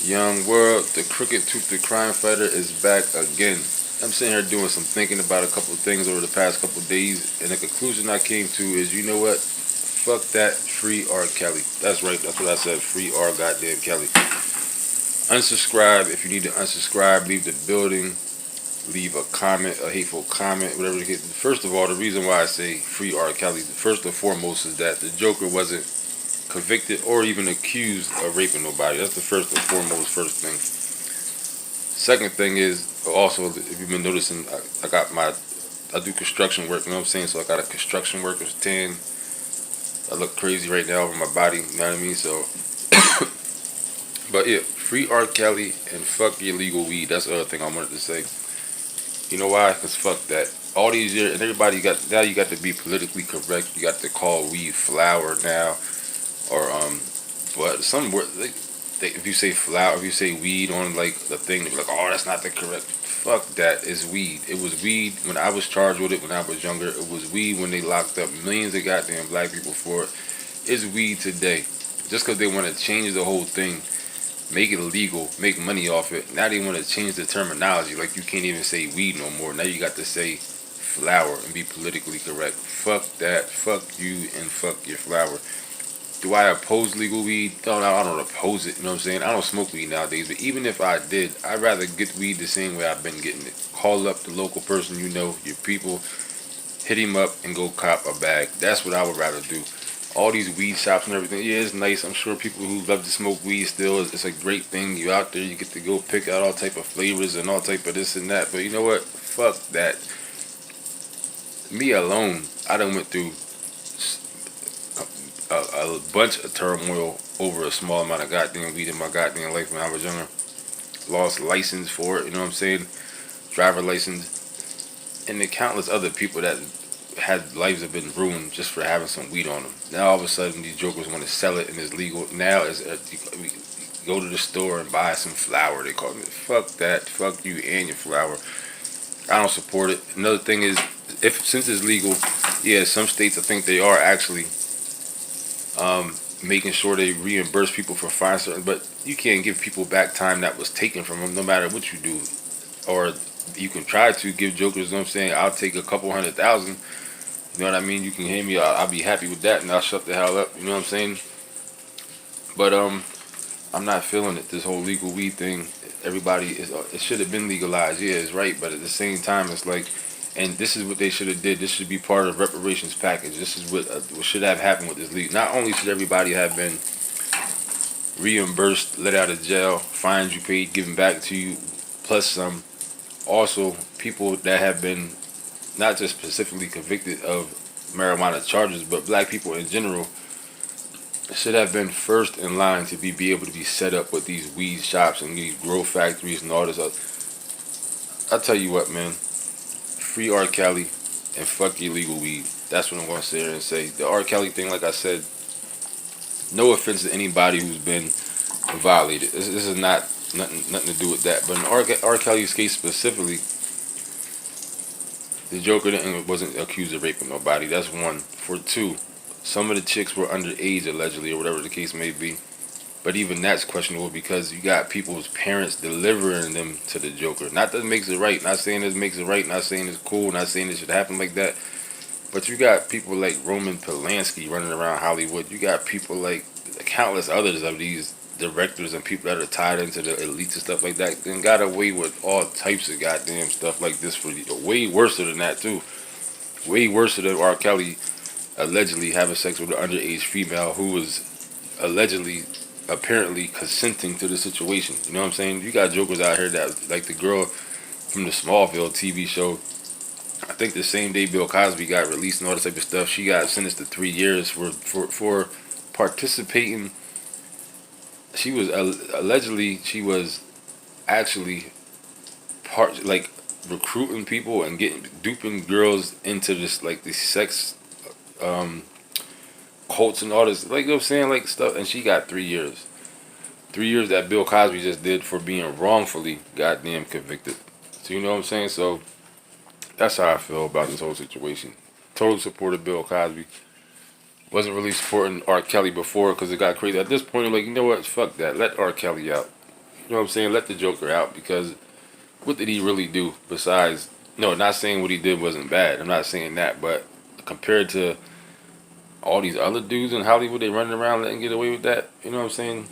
Young world, the crooked tooth, the crime fighter is back again. I'm sitting here doing some thinking about a couple of things over the past couple of days, and the conclusion I came to is, you know what? Fuck that. Free R. Kelly. That's right. That's what I said. Free R. Goddamn Kelly. Unsubscribe if you need to unsubscribe. Leave the building. Leave a comment, a hateful comment, whatever the case. First of all, the reason why I say free R. Kelly, first and foremost, is that the Joker wasn't convicted or even accused of raping nobody. That's the first and foremost first thing. Second thing is also, if you've been noticing, I do construction work. You know what I'm saying? So I got a construction worker's tan. I look crazy right now over my body. You know what I mean? So, but yeah, free R. Kelly and fuck your legal weed. That's the other thing I wanted to say. You know why? Cause fuck that. All these years, and everybody got now. You got to be politically correct. You got to call weed flower now, or but some word if you say flower, if you say weed on like the thing, they be like, oh, that's not the correct. Fuck that. It's weed. It was weed when I was charged with it when I was younger. It was weed when they locked up millions of goddamn black people for it. It's weed today. Just because they want to change the whole thing, make it illegal, make money off it. Now they want to change the terminology. Like you can't even say weed no more. Now you got to say flower and be politically correct. Fuck that. Fuck you and fuck your flower. Do I oppose legal weed? No, I don't oppose it. You know what I'm saying? I don't smoke weed nowadays. But even if I did, I'd rather get weed the same way I've been getting it. Call up the local person you know, your people, hit him up and go cop a bag. That's what I would rather do. All these weed shops and everything, yeah, it's nice. I'm sure people who love to smoke weed still, it's a great thing. You out there, you get to go pick out all type of flavors and all type of this and that. But you know what? Fuck that. Me alone, I done went through a bunch of turmoil over a small amount of goddamn weed in my goddamn life when I was younger. Lost license for it, you know what I'm saying? Driver license. And the countless other people that had lives have been ruined just for having some weed on them. Now all of a sudden these jokers want to sell it and it's legal. Now it's you go to the store and buy some flour. They call it. Fuck that. Fuck you and your flour. I don't support it. Another thing is, if since it's legal, yeah, some states I think they are actually making sure they reimburse people for fines, but you can't give people back time that was taken from them, no matter what you do. Or you can try to give jokers. You know what I'm saying? I'll take a couple 100,000. You know what I mean? You can hand me. I'll be happy with that, and I'll shut the hell up. You know what I'm saying? But I'm not feeling it. This whole legal weed thing. Everybody is. It should have been legalized. Yeah, it's right. But at the same time, it's like, and this is what they should have did. This should be part of reparations package. This is what should have happened with this league. Not only should everybody have been reimbursed, let out of jail, fines you paid, given back to you, plus some. Also, people that have been not just specifically convicted of marijuana charges, but black people in general should have been first in line to be able to be set up with these weed shops and these grow factories and all this other. I tell you what, man, free R. Kelly and fuck illegal weed. That's what I'm going to sit here and say. The R. Kelly thing, like I said, no offense to anybody who's been violated. This is not nothing to do with that. But in R. Kelly's case specifically, the Joker wasn't accused of raping nobody. That's one. For two, some of the chicks were underage allegedly, or whatever the case may be. But even that's questionable because you got people's parents delivering them to the Joker. Not that it makes it right. Not saying this makes it right. Not saying it's cool. Not saying it should happen like that. But you got people like Roman Polanski running around Hollywood. You got people like countless others of these directors and people that are tied into the elites and stuff like that. And got away with all types of goddamn stuff like this for way worse than that too. Way worse than R. Kelly allegedly having sex with an underage female who was allegedly apparently consenting to the situation. You know what I'm saying? You got jokers out here that like the girl from the Smallville TV show. I think the same day Bill Cosby got released and all this type of stuff, she got sentenced to 3 years for participating. She was allegedly she was actually part like recruiting people and getting duping girls into this like these sex um cults and all this, like you know what I'm saying, like stuff, and she got 3 years. 3 years that Bill Cosby just did for being wrongfully goddamn convicted. So you know what I'm saying? So that's how I feel about this whole situation. Totally supported Bill Cosby. Wasn't really supporting R. Kelly before because it got crazy. At this point, I'm like, you know what? Fuck that. Let R. Kelly out. You know what I'm saying? Let the Joker out, because what did he really do besides? No, not saying what he did wasn't bad. I'm not saying that, but compared to all these other dudes in Hollywood, they running around letting get away with that. You know what I'm saying?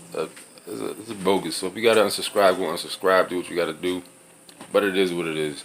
It's a bogus. So if you gotta unsubscribe, go unsubscribe. Do what you gotta do. But it is what it is.